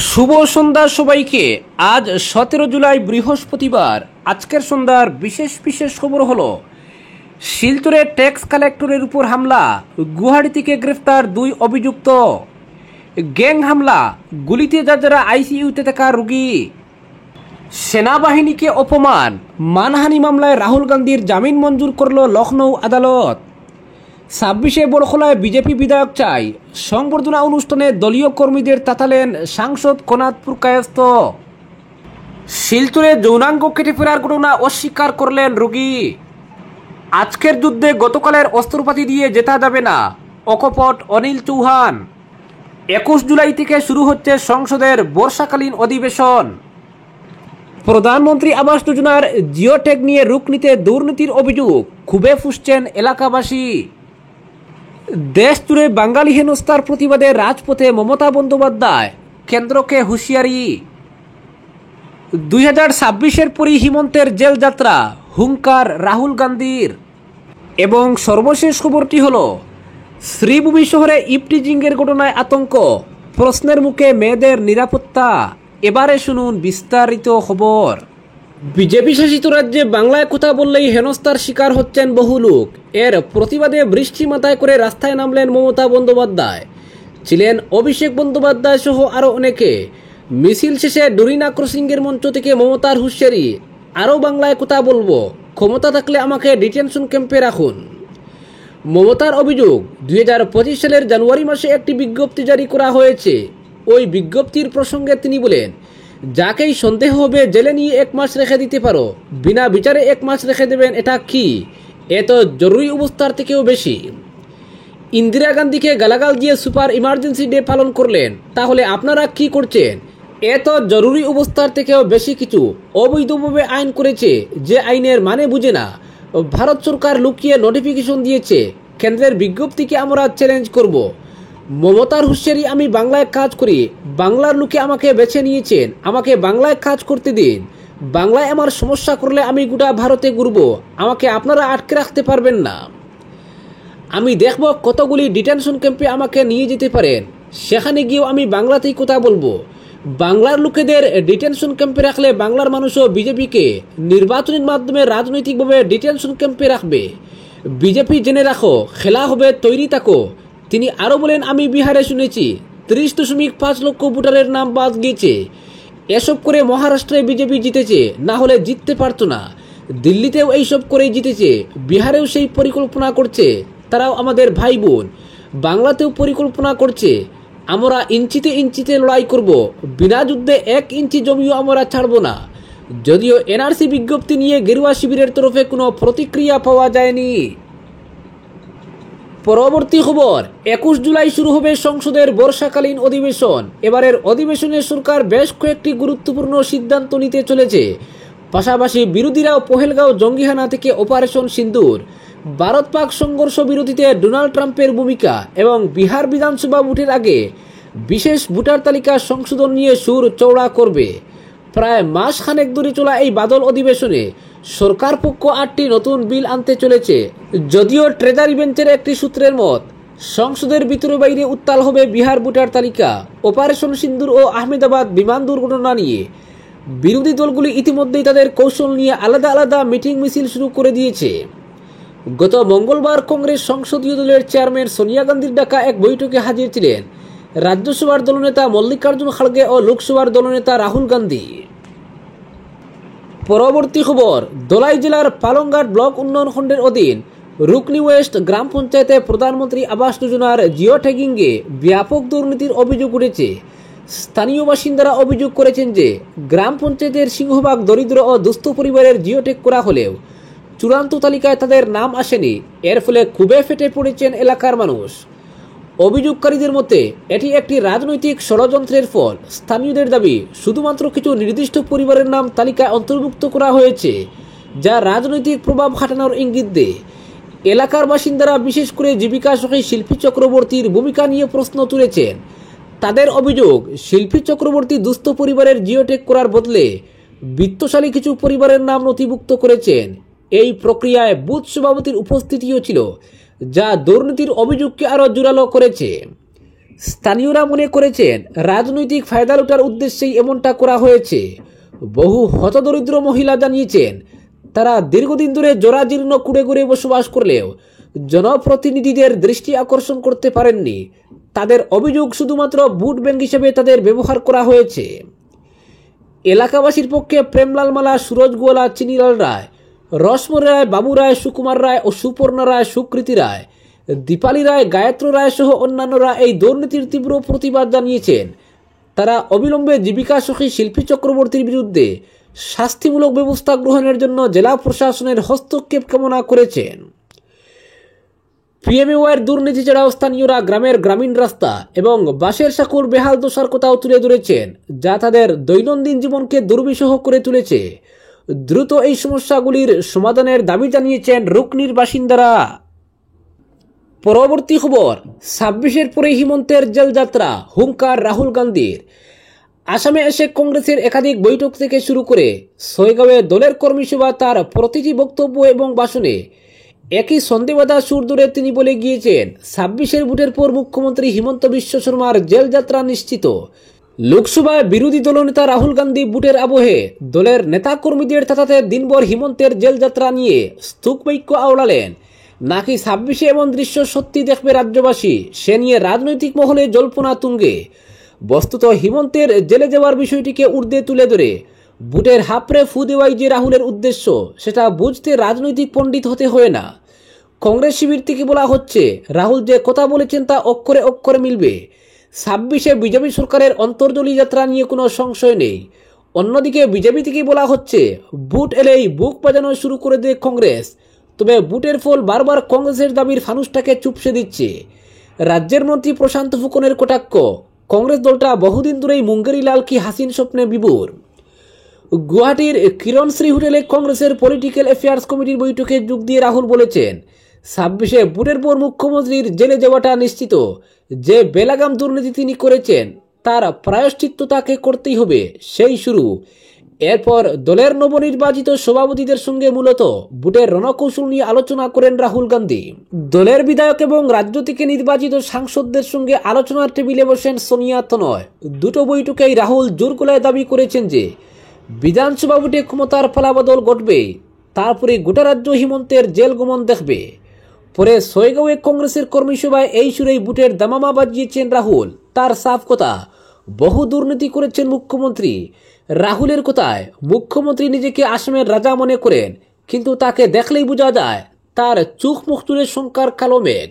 শুভ সন্ধ্যা সবাইকে। আজ 17 জুলাই বৃহস্পতিবার। আজকের সন্ধ্যার বিশেষ বিশেষ খবর হলো শিলচরে ট্যাক্স কালেক্টরের উপর হামলা, গুয়াহাটি থেকে গ্রেফতার 2 অভিযুক্ত, গ্যাং হামলা, গুলিতে যারা আইসিইউতে থাকা রোগী, সেনাবাহিনীকে অপমান, মানহানি মামলায় রাহুল গান্ধীর জামিন মঞ্জুর করল লখনৌ আদালত, 26শে বড়খলায় বিজেপি বিধায়ক চাই, সংবর্ধনা অনুষ্ঠানে দলীয় কর্মীদের তাতালেন সাংসদ কনাথপুর কায়স্থ, শিলচরে যৌনাঙ্গ কেটে ফেলার ঘটনা অস্বীকার করলেন রোগী, আজকের যুদ্ধে গতকালের অস্ত্রপাতি দিয়ে জেতা যাবে না, অকপট অনিল চৌহান। 21 জুলাই থেকে শুরু হচ্ছে সংসদের বর্ষাকালীন অধিবেশন। প্রধানমন্ত্রী আবাস যোজনার জিও ট্যাগ নিয়ে রুকনিতে দুর্নীতির অভিযোগ, ক্ষোভে ফুঁসছেন এলাকাবাসী। দেশ জুড়ে বাঙালি হেনস্থার প্রতিবাদে রাজপথে মমতা বন্দ্যোপাধ্যায়, কেন্দ্রকে হুঁশিয়ারি। 2026-এর পরই হিমন্তের জেল যাত্রা, হুঙ্কার রাহুল গান্ধীর। এবং সর্বশেষ খবরটি হল শ্রীভূমি শহরে ইপটিজিংয়ের ঘটনায় আতঙ্ক, প্রশ্নের মুখে মেয়েদের নিরাপত্তা। এবারে শুনুন বিস্তারিত খবর। বিজেপি শাসিত রাজ্যে বাংলায় কথা বললেই হেনস্থার শিকার হচ্ছেন বহু লোক। এর প্রতিবাদে বৃষ্টি মাথায় করে রাস্তায় নামলেন মমতা বন্দ্যোপাধ্যায়, ছিলেন অভিষেক বন্দ্যোপাধ্যায় সহ আরও অনেকে। মিছিল শেষে ডুরিনা ক্রসিংয়ের মঞ্চ থেকে মমতার হুঁশিয়ারি, আরও বাংলায় কথা বলবো, ক্ষমতা থাকলে আমাকে ডিটেনশন ক্যাম্পে রাখুন। মমতার অভিযোগ, 2025 সালের জানুয়ারি মাসে একটি বিজ্ঞপ্তি জারি করা হয়েছে। ওই বিজ্ঞপ্তির প্রসঙ্গে তিনি বলেন, যাকেই সন্দেহ হবে জেলে নিয়ে 1 মাস রেখে দিতে পারো, বিনা বিচারে 1 মাস রেখে দেবেন, এটা কি? এ তো জরুরি অবস্থার থেকেও বেশি। ইন্দিরা গান্ধীকে গালাগাল দিয়ে সুপার ইমার্জেন্সি ডে পালন করলেন, তাহলে আপনারা কি করছেন? এ তো জরুরি অবস্থার থেকেও বেশি কিছু অবৈধভাবে আইন করেছে, যে আইনের মানে বুঝে না। ভারত সরকার লুকিয়ে নোটিফিকেশন দিয়েছে, কেন্দ্রের বিজ্ঞপ্তিকে আমরা চ্যালেঞ্জ করব। মমতার হুঁশিয়ারি, আমি বাংলায় কাজ করি, বাংলার লোকে আমাকে বেছে নিয়েছেন, আমাকে বাংলায় কাজ করতে দিন। বাংলায় আমার সমস্যা করলে আমি গোটা ভারতে ঘুরব, আমাকে আপনারা আটকে রাখতে পারবেন না। আমি দেখব কতগুলি ডিটেনশন ক্যাম্পে আমাকে নিয়ে যেতে পারেন, সেখানে গিয়েও আমি বাংলাতেই কথা বলবো। বাংলার লোকেদের ডিটেনশন ক্যাম্পে রাখলে বাংলার মানুষও বিজেপিকে নির্বাচনের মাধ্যমে রাজনৈতিকভাবে ডিটেনশন ক্যাম্পে রাখবে। বিজেপি জেনে রাখো, খেলা হবে, তৈরি থাকো। তিনি আরও বলেন, আমি বিহারে শুনেছি 30.5 লক্ষ ভোটারের নাম বাদ গিয়েছে। এসব করে মহারাষ্ট্রে বিজেপি জিতেছে, না হলে জিততে পারতো না। দিল্লিতেও এইসব করেই জিতেছে, বিহারেও সেই পরিকল্পনা করছে। তারাও আমাদের ভাই বোন। বাংলাতেও পরিকল্পনা করছে। আমরা ইঞ্চিতে ইঞ্চিতে লড়াই করব, বিনা যুদ্ধে 1 ইঞ্চি জমিও আমরা ছাড়ব না। যদিও এনআরসি বিজ্ঞপ্তি নিয়ে গেরুয়া শিবিরের তরফে কোনো প্রতিক্রিয়া পাওয়া যায়নি। পরবর্তী খবর, 21 জুলাই শুরু হবে সংসদের বর্ষাকালীন অধিবেশন। এবারের অধিবেশনে সরকার বেশ কয়েকটি গুরুত্বপূর্ণ সিদ্ধান্ত নিতে চলেছে। পাশাপাশি বিরোধীরাও পহেলগাঁও জঙ্গিহানা থেকে অপারেশন সিন্দুর, ভারত পাক সংঘর্ষ বিরোধীতে ডোনাল্ড ট্রাম্পের ভূমিকা এবং বিহার বিধানসভা ভোটের আগে বিশেষ ভোটার তালিকা সংশোধন নিয়ে সুর চওড়া করবে। প্রায় মাস খানেক ধরে চলা এই বাদল অধিবেশনে সরকার পক্ষ 8টি নতুন বিল আনতে চলেছে। যদিও ট্রেজারি বেঞ্চের একটি সূত্রের মত, সংসদের ভিতরে বাইরে উত্তাল হবে বিহার ভোটার তালিকা, অপারেশন সিন্দুর ও আহমেদাবাদ বিমান দুর্ঘটনা নিয়ে। বিরোধী দলগুলি ইতিমধ্যেই তাদের কৌশল নিয়ে আলাদা আলাদা মিটিং মিছিল শুরু করে দিয়েছে। গত মঙ্গলবার কংগ্রেস সংসদীয় দলের চেয়ারম্যান সোনিয়া গান্ধীর ডাকা এক বৈঠকে হাজির ছিলেন রাজ্যসভার দলনেতা মল্লিকার্জুন খাড়গে ও লোকসভার দলনেতা রাহুল গান্ধী। পরবর্তী খবর, ধলাই জেলার পালংঘাট ব্লক উন্নয়ন খণ্ডের অধীন রুকনি ওয়েস্ট গ্রাম পঞ্চায়েতে প্রধানমন্ত্রী আবাস যোজনার জিও ট্যাগিংয়ে ব্যাপক দুর্নীতির অভিযোগ উঠেছে। স্থানীয় বাসিন্দারা অভিযোগ করেছেন যে গ্রাম পঞ্চায়েতের সিংহভাগ দরিদ্র ও দুস্থ পরিবারের জিও ট্যাগ করা হলেও চূড়ান্ত তালিকায় তাদের নাম আসেনি। এর ফলে ক্ষোভে ফেটে পড়েছেন এলাকার মানুষ। অভিযোগকারীদের মতে এটি একটি রাজনৈতিক ষড়যন্ত্রের ফল। স্থানীয়দের দাবি, শুধুমাত্র কিছু নির্দিষ্ট পরিবারের নাম তালিকায় অন্তর্ভুক্ত করা হয়েছে, যা রাজনৈতিক প্রভাব খাটানোর ইঙ্গিত দেয়। এলাকার বাসিন্দারা বিশেষ করে জীবিকা সখী শিল্পী চক্রবর্তীর ভূমিকা নিয়ে প্রশ্ন তুলেছেন। তাদের অভিযোগ, শিল্পী চক্রবর্তী দুস্থ পরিবারের জিও ট্যাগ করার বদলে বিত্তশালী কিছু পরিবারের নাম নথিভুক্ত করেছেন। এই প্রক্রিয়ায় বুথ সভাপতির উপস্থিতিও ছিল, যা দুর্নীতির অভিযোগকে আরও জোরালো করেছে। স্থানীয়রা মনে করেছেন রাজনৈতিক ফায়দা লুটার উদ্দেশ্যেই এমনটা করা হয়েছে। বহু হতদরিদ্র মহিলা জানিয়েছেন তারা দীর্ঘদিন ধরে জরাজীর্ণ কুড়ে ঘুরে বসবাস করলেও জনপ্রতিনিধিদের দৃষ্টি আকর্ষণ করতে পারেননি। তাদের অভিযোগ শুধুমাত্র ভোট ব্যাংক হিসেবে তাদের ব্যবহার করা হয়েছে। এলাকাবাসীর পক্ষে প্রেমলাল মালা, সুরজ গোয়ালা, চিনিলাল রায়, রসমণি রায়, বাবু রায়, সুকুমার রায় ও সুপর্ণা রায়, সুকৃতি রায়, দীপালি রায়, গায়ত্রী রায় সহ অন্যান্যরা এই দুর্নীতির তীব্র প্রতিবাদ জানিয়েছেন। তারা অবিলম্বে জীবিকা সখী শিল্পী চক্রবর্তীর বিরুদ্ধে শাস্তিমূলক ব্যবস্থা গ্রহণের জন্য জেলা প্রশাসনের হস্তক্ষেপ কামনা করেছেন। পিএমএওয়াইয়ের দুর্নীতি ছাড়াও স্থানীয়রা গ্রামের গ্রামীণ রাস্তা এবং বাসের সাঁকুর বেহাল দশার কথাও তুলে ধরেছেন, যা তাদের দৈনন্দিন জীবনকে দুর্বিষহ করে তুলেছে। দ্রুত এই সমস্যাগুলির সমাধানের দাবি জানিয়েছেন রুকনির বাসিন্দারা। পরবর্তী খবর, 26-এর পরে হিমন্তের জেলযাত্রা, হুঙ্কার রাহুল গান্ধীর। আসামে এসে কংগ্রেসের একাধিক বৈঠক থেকে শুরু করে ছয়গাঁওয়ে দলের কর্মী সভা, তার প্রতিটি বক্তব্য এবং ভাষণে একই সন্দেহবাদা সুর ধরে তিনি বলে গিয়েছেন 26-এর ভোটের পর মুখ্যমন্ত্রী হিমন্ত বিশ্ব শর্মার জেলযাত্রা নিশ্চিত। লোকসভায় বিরোধী দলনেতা রাহুল গান্ধী ভোটের আবহে দলের নেতাকর্মীদের তাতাতে দিনভর হিমন্তের জেলযাত্রা নিয়ে স্তূপ বাক্য আওড়ালেন। নাকি 26-এ এমন দৃশ্য সত্যি দেখবে রাজ্যবাসী, সে নিয়ে রাজনৈতিক মহলে জল্পনা তুঙ্গে। বস্তুত হিমন্তের জেলে যাওয়ার বিষয়টিকে ঊর্ধ্বে তুলে ধরে ভোটের হাপড়ে ফু দেওয়াই যে রাহুলের উদ্দেশ্য, সেটা বুঝতে রাজনৈতিক পণ্ডিত হতে হয় না। কংগ্রেস শিবির থেকে বলা হচ্ছে রাহুল যে কথা বলেছেন তা অক্ষরে অক্ষরে মিলবে। 26-এ বিজেপি সরকারের অন্তর্দলীয় যাত্রা নিয়ে কোনো সংশয় নেই। অন্যদিকে বিজেপি থেকে বলা হচ্ছে ভোট এলেই বুক বাজানো শুরু করে দেয় কংগ্রেস। তবে ভোটের ফল বারবার কংগ্রেসের দাবির ফানুসটাকে চুপসে দিচ্ছে। রাজ্যের মন্ত্রী প্রশান্ত ফুকনের কটাক্ষ, কংগ্রেস দলটা বহুদিন ধরেই মুঙ্গেরি লাল কি হাসিন স্বপ্নে বিভোর। গুয়াহাটির কিরণশ্রী হোটেলে কংগ্রেসের পলিটিক্যাল অ্যাফেয়ার্স কমিটির বৈঠকে যোগ দিয়ে রাহুল বলেছেন 26-এ ভোটের পর মুখ্যমন্ত্রীর জেলে যাওয়াটা নিশ্চিত। যে বেলাগাম দুর্নীতি তিনি করেছেন তার প্রায়শ্চিত্ত তাকে করতেই হবে, সেই শুরু। এরপর দলের নবনির্বাচিত সভাপতিদের সঙ্গে মূলত ভোটের রণকৌশল নিয়ে আলোচনা করেন রাহুল গান্ধী। দলের বিধায়ক এবং রাজ্য থেকে নির্বাচিত সাংসদদের সঙ্গে আলোচনার টেবিলে বসেন সোনিয়া তনয়। দুটো বৈঠকেই রাহুল জোর গলায় দাবি করেছেন যে বিধানসভা ভোটে ক্ষমতার ফলাবদল ঘটবে, তারপরে গোটা রাজ্য হিমন্তের জেল গমন দেখবে। পরে ছয়গাঁওয়ে কংগ্রেসের কর্মী সভায় এই সুরেই ভোটের দামামা বাজিয়েছেন রাহুল। তার সাফ কথা, বহু দুর্নীতি করেছেন মুখ্যমন্ত্রী। রাহুলের কথায় মুখ্যমন্ত্রী নিজেকে আসামের রাজা মনে করেন, কিন্তু তাকে দেখলেই বোঝা যায় তার চোখ মুখ তুলে শঙ্কার কালো মেঘ।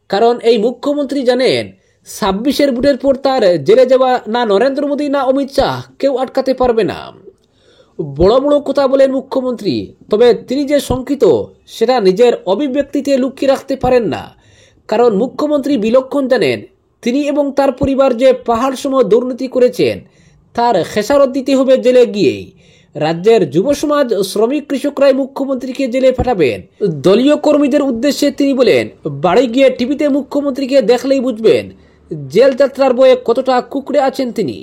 কারণ এই মুখ্যমন্ত্রী জানেন 26-এর ভোটের পর তার জেলে যাওয়া না নরেন্দ্র মোদী না অমিত শাহ কেউ আটকাতে পারবে না। বড় বড় কথা বলেন মুখ্যমন্ত্রী, তবে তিনি যে শঙ্কিত সেটা নিজের অভিব্যক্তিতে লুকিয়ে রাখতে পারেন না। কারণ মুখ্যমন্ত্রী বিলক্ষণ জানেন তিনি এবং তার পরিবার যে পাহাড় সম দুর্নীতি করেছেন তার খেসারত দিতে হবে জেলে গিয়েই। রাজ্যের যুব সমাজ, শ্রমিক, কৃষকরাই মুখ্যমন্ত্রীকে জেলে পাঠাবেন। দলীয় কর্মীদের উদ্দেশ্যে তিনি বলেন, বাড়ি গিয়ে টিভিতে মুখ্যমন্ত্রীকে দেখলেই বুঝবেন জেল যাত্রার বয়ে কতটা কুকড়ে আছেন তিনি।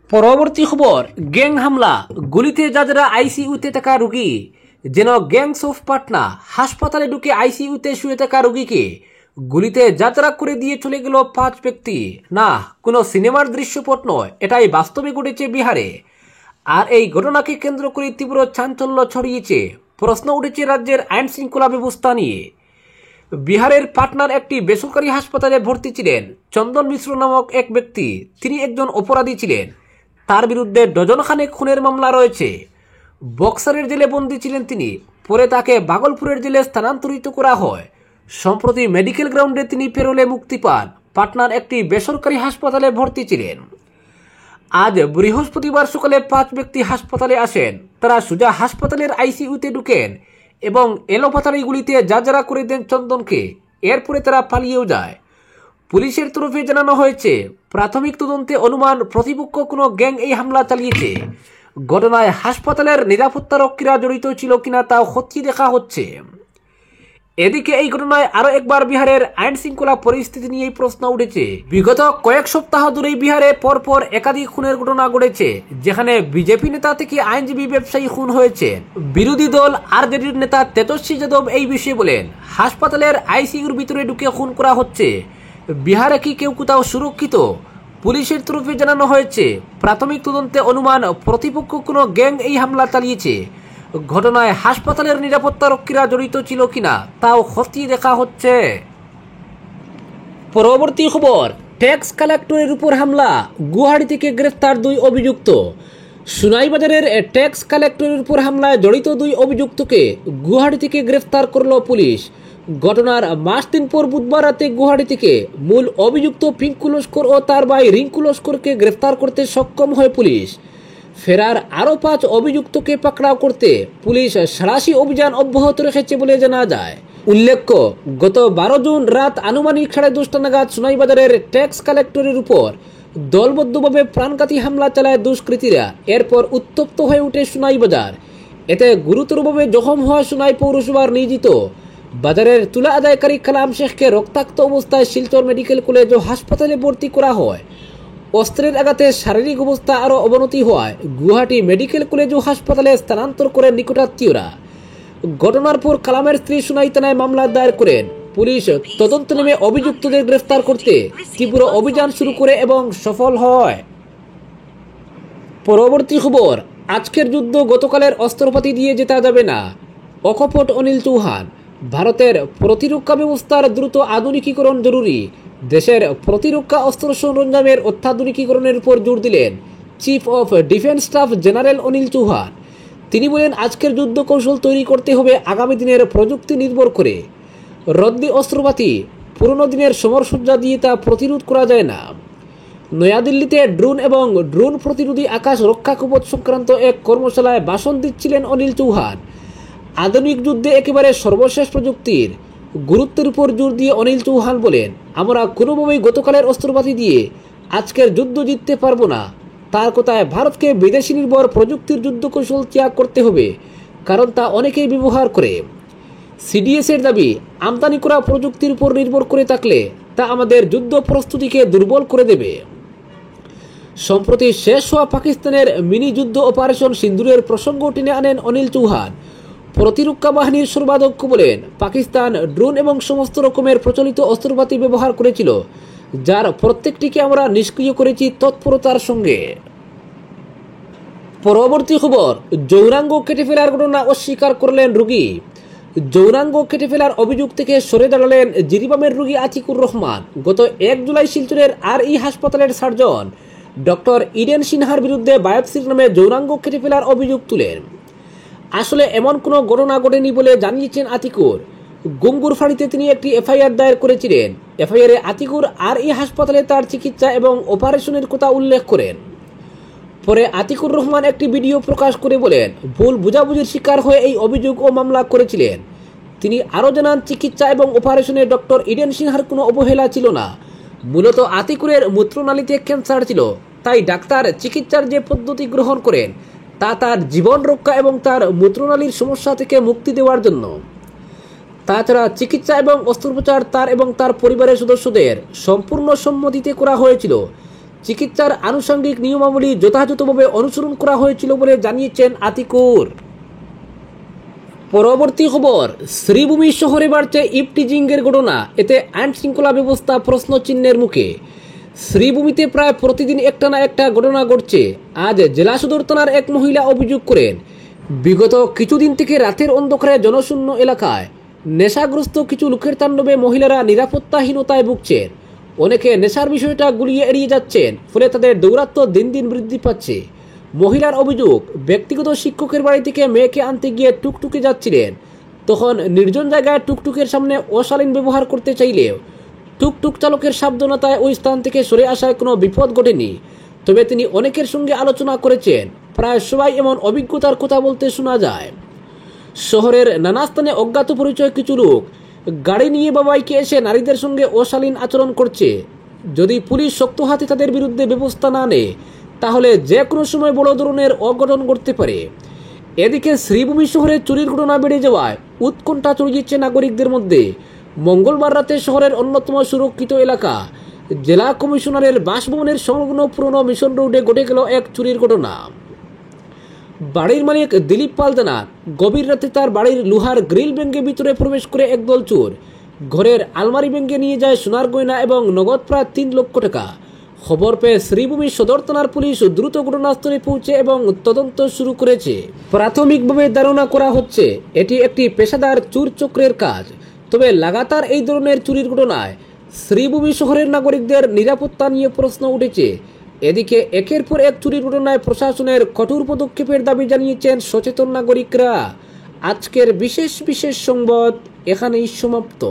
পরবর্তী খবর, গ্যাং হামলা, গুলিতে যারা আইসিইউতে থাকা রোগী যেন গ্যাংস অফ পাটনা। হাসপাতালে ঢুকে আইসিইউতে শুয়ে থাকা রোগীকে গুলিতে যাত্রা করে দিয়ে চলে গেল 5 ব্যক্তি। না, কোনো সিনেমার দৃশ্যপট নয়, এটাই বাস্তবে ঘটেছে বিহারে। আর এই ঘটনাকে কেন্দ্র করে তীব্র চাঞ্চল্য ছড়িয়েছে। প্রশ্ন উঠেছে রাজ্যের আইন শৃঙ্খলা ব্যবস্থা নিয়ে। বিহারের পাটনার একটি বেসরকারি হাসপাতালে ভর্তি ছিলেন চন্দন মিশ্র নামক এক ব্যক্তি। তিনি একজন অপরাধী ছিলেন, তার বিরুদ্ধে ডজনখানেক খুনের মামলা রয়েছে। বক্সারের জেলে বন্দী ছিলেন তিনি, পরে তাকে ভাগলপুরের জেলে স্থানান্তরিত করা হয়। সম্প্রতি মেডিকেল গ্রাউন্ডে তিনি পেরোলে মুক্তি পান। পাটনার একটি বেসরকারি হাসপাতালে ভর্তি ছিলেন। আজ বৃহস্পতিবার সকালে 5 ব্যক্তি হাসপাতালে আসেন। তারা সোজা হাসপাতালের আইসিইউতে ঢুকেন এবং এলোপাতাড়ি গুলিতে যারা করে দেন চন্দনকে। এরপরে তারা পালিয়েও যায়। পুলিশের তরফে জানানো হয়েছে প্রাথমিক তদন্তে অনুমান প্রতিপক্ষ কোনো গ্যাং এই হামলা চালিয়েছে। ঘটনায় হাসপাতালের নিরাপত্তারক্ষীরা জড়িত ছিল কিনা তাও খতিয়ে দেখা হচ্ছে। এদিকে এই ঘটনায় আরো একবার বিহারের আইন শৃঙ্খলা পরিস্থিতি নিয়ে প্রশ্ন উঠেছে। বিগত কয়েক সপ্তাহ ধরেই বিহারে পরপর একাধিক খুনের ঘটনা ঘটেছে, যেখানে বিজেপি নেতা থেকে আইনজীবী ব্যবসায়ী খুন হয়েছে। বিরোধী দল আরজেডির নেতা তেজস্বী যাদব এই বিষয়ে বলেন, হাসপাতালের আইসিইউর ভিতরে ঢুকে খুন করা হচ্ছে, বিহারে কি কেউ কোথাও সুরক্ষিত? পুলিশের তরফে জানানো হয়েছে, প্রাথমিক তদন্তে অনুমান প্রতিপক্ষ কোনো গ্যাং এই হামলা চালিয়েছে। ঘটনায় হাসপাতালের নিরাপত্তারক্ষীরা জড়িত ছিল কিনা তাও খতিয়ে দেখা হচ্ছে। পরবর্তী খবর, ট্যাক্স কালেক্টরের উপর হামলা, গুয়াহাটি থেকে গ্রেফতার 2 অভিযুক্ত। সুনাইবাজারের ট্যাক্স কালেক্টরের উপর হামলায় জড়িত 2 অভিযুক্তকে গুয়াহাটি থেকে গ্রেফতার করল পুলিশ। ঘটনার মাস দিন পর বুধবার রাতে গুয়াহাটি থেকে মূল অভিযুক্ত পিঙ্কু লস্কর ও তার ভাই রিঙ্কু লস্করকে গ্রেফতার করতে সক্ষম হয় পুলিশ। ফেরার আরও 5 অভিযুক্তকে পাকড়াও করতে পুলিশ সাঁড়াশি অভিযান অব্যাহত রেখেছে বলে জানা যায়। উল্লেখ্য, গত 12 জুন রাত আনুমানিক 10:30 নাগাদ সুনাইবাজারের ট্যাক্স কালেক্টরের উপর দলবদ্ধভাবে প্রাণঘাতী হামলা চালায় দুষ্কৃতীরা। এরপর উত্তপ্ত হয়ে ওঠে সুনাইবাজার। এতে গুরুতরভাবে জখম হওয়া সুনাই পৌরসভার নিয়োজিত বাজারের তুলা আদায়কারী কালাম শেখকে রক্তাক্ত অবস্থায় শিলচর মেডিকেল কলেজ ও হাসপাতালে ভর্তি করা হয়। অস্ত্রের আঘাতে শারীরিক অবস্থা আরও অবনতি হওয়ায় গুয়াহাটি মেডিকেল কলেজ ও হাসপাতালে স্থানান্তর করেন নিকটাত্মীয়রা। ঘটনার পর কালামের স্ত্রী সুনাই থানায় মামলা দায়ের করেন। পুলিশ তদন্ত নেমে অভিযুক্তদের গ্রেফতার করতে তীব্র অভিযান শুরু করে এবং সফল হয়। পরবর্তী খবর, আজকের যুদ্ধ গতকালের অস্ত্রপাতি দিয়ে জেতা যাবে না, অকপট অনিল চৌহান। ভারতের প্রতিরক্ষা ব্যবস্থার দ্রুত আধুনিকীকরণ জরুরি। দেশের প্রতিরক্ষা অস্ত্র সরঞ্জামের অত্যাধুনিকীকরণের উপর জোর দিলেন chief of defence staff general Anil Chauhan. তিনি বলেন, আজকের যুদ্ধ কৌশল তৈরি করতে হবে আগামী দিনের প্রযুক্তি নির্ভর করে। রদ্দি অস্ত্রপাতি পুরনো দিনের সমরসজ্জা দিয়ে তা প্রতিরোধ করা যায় না। নয়াদিল্লিতে ড্রোন এবং ড্রোন প্রতিরোধী আকাশ রক্ষা কবচ সংক্রান্ত এক কর্মশালায় ভাষণ দিচ্ছিলেন অনিল চৌহান। আধুনিক যুদ্ধে একেবারে সর্বশেষ প্রযুক্তির গুরুত্বের উপর জোর দিয়ে অনিল চৌহান বলেন, আমরা কোনোভাবেই গতকালের অস্ত্রপাতি দিয়ে আজকের যুদ্ধ জিততে পারবো না। তার কথায়, ভারতকে বিদেশি নির্ভর প্রযুক্তির যুদ্ধ কৌশল ত্যাগ করতে হবে, কারণ তা অনেকেই ব্যবহার করে। সিডিএসের দাবি, আমদানি করা প্রযুক্তির উপর নির্ভর করে থাকলে তা আমাদের যুদ্ধ প্রস্তুতিকে দুর্বল করে দেবে। সম্প্রতি শেষ হওয়া পাকিস্তানের মিনি যুদ্ধ অপারেশন সিন্দুরের প্রসঙ্গ টেনে আনেন অনিল চৌহান। প্রতিরক্ষা বাহিনীর সর্বাধ্যক্ষ বলেন, পাকিস্তান ড্রোন এবং সমস্ত রকমের প্রচলিত অস্ত্রপাতি ব্যবহার করেছিল, যার প্রত্যেকটিকে আমরা নিষ্ক্রিয় করেছি তৎপরতার সঙ্গে। পরবর্তী খবর, যৌনাঙ্গ কেটে ফেলার ঘটনা অস্বীকার করলেন রোগী। যৌনাঙ্গ কেটে ফেলার অভিযোগ থেকে সরে দাঁড়ালেন জিরিবামের রোগী আতিকুর রহমান। গত 1 জুলাই শিলচরের RE হাসপাতালের সার্জন ডক্টর ইডেন সিনহার বিরুদ্ধে বায়োপসির নামে যৌনাঙ্গ কেটে ফেলার অভিযোগ তুলেন। আসলে এমন কোনো ঘটনা ঘটেনি বলে জানিয়েছেন আতিকুর। গুঙ্গুরফাড়িতে তিনি একটি FIR দায়ের করেছিলেন। FIR-এ আতিকুর RE হাসপাতালে তার চিকিৎসা এবং অপারেশনের কথা উল্লেখ করেন। পরে আতিকুর রহমান একটি ভিডিও প্রকাশ করে বলেন, ভুল বুঝাবুঝির শিকার হয়ে এই অভিযোগ ও মামলা করেছিলেন। তিনি আরও জানান, চিকিৎসা এবং অপারেশনে ডক্টর ইডেন সিনহার কোনো অবহেলা ছিল না। মূলত আতিকুরের মূত্রনালীতে ক্যান্সার ছিল, তাই ডাক্তার চিকিৎসার যে পদ্ধতি গ্রহণ করেন তা তার জীবন রক্ষা এবং তার মূত্রনালীর সমস্যা থেকে মুক্তি দেওয়ার জন্য। তাছাড়া চিকিৎসা এবং অস্ত্রোপচার তার এবং তার পরিবারের সদস্যদের সম্পূর্ণ সম্মতিতে করা হয়েছিল। চিকিৎসার আনুষঙ্গিক নিয়মাবলী যথাযথভাবে অনুসরণ করা হয়েছিল বলে জানিয়েছেন আতিকুর। পরবর্তী খবর, শ্রীভূমি শহরে বাড়ছে ইপটিজিংয়ের ঘটনা, এতে আইন শৃঙ্খলা ব্যবস্থা প্রশ্নচিহ্নের মুখে। শ্রীভূমিতে প্রায় প্রতিদিন একটা না একটা ঘটনা ঘটছে। আজ জেলা সদর থানার এক মহিলা অভিযোগ করেন, বিগত কিছুদিন থেকে রাতের অন্ধকারে জনশূন্য এলাকায় নেশাগ্রস্ত কিছু লোকের তাণ্ডবে মহিলারা নিরাপত্তাহীনতায় ভুগছেন। অনেকে নেশার বিষয়টা গুলিয়ে এড়িয়ে যাচ্ছেন, ফলে তাদের দৌরাত্ম্য দিন দিন বৃদ্ধি পাচ্ছে। মহিলার অভিযোগ, ব্যক্তিগত শিক্ষকের বাড়ি থেকে মেয়েকে আনতে গিয়ে টুকটুকে যাচ্ছিলেন। তখন নির্জন জায়গায় টুকটুকের সামনে অশালীন ব্যবহার করতে চাইলেও টুকটুক চালকের সাবধানতায় ওই স্থান থেকে সরে আসায় কোনো বিপদ ঘটেনি। তবে তিনি অনেকের সঙ্গে আলোচনা করেছেন। প্রায় সবাই এমন অভিজ্ঞতার কথা বলতে শোনা যায়। শহরের নানা স্থানে অজ্ঞাত পরিচয় কিছু লোক গাড়ি নিয়ে বা বাইকে এসে নারীদের সঙ্গে অশালীন আচরণ করছে। যদি পুলিশ শক্ত হাতে তাদের বিরুদ্ধে ব্যবস্থা না নেয়, তাহলে যে কোনো সময় বড় ধরনের অঘটন ঘটতে পারে। এদিকে শ্রীভূমি শহরে চুরির ঘটনা বেড়ে যাওয়ায় উৎকণ্ঠা ছড়িয়েছে নাগরিকদের মধ্যে। মঙ্গলবার রাতে শহরের অন্যতম সুরক্ষিত এলাকা জেলা কমিশনারের বাসভবনের সংলগ্ন পুরনো মিশন রোডে ঘটে গেল এক চুরির ঘটনা। বাড়ির মালিক দিলীপ পাল জানান, গভীর রাতে তার বাড়ির লোহার গ্রিল ভেঙে ভিতরে প্রবেশ করে একদল চোর ঘরের আলমারি ভেঙে নিয়ে যায় সোনার গয়না এবং নগদ প্রায় 3 লক্ষ টাকা। খবর পেয়ে শ্রীভূমি সদর থানার পুলিশ দ্রুত ঘটনাস্থলে পৌঁছে এবং তদন্ত শুরু করেছে। প্রাথমিকভাবে ধারণা করা হচ্ছে এটি একটি পেশাদার চুর চক্রের কাজ। তবে লাগাতার এই ধরনের চুরির ঘটনায় শ্রীভূমি শহরের নাগরিকদের নিরাপত্তা নিয়ে প্রশ্ন উঠেছে। এদিকে একের পর এক চুরির ঘটনায় প্রশাসনের কঠোর পদক্ষেপের দাবি জানিয়েছেন সচেতন নাগরিকরা। আজকের বিশেষ সংবাদ এখানেই সমাপ্ত।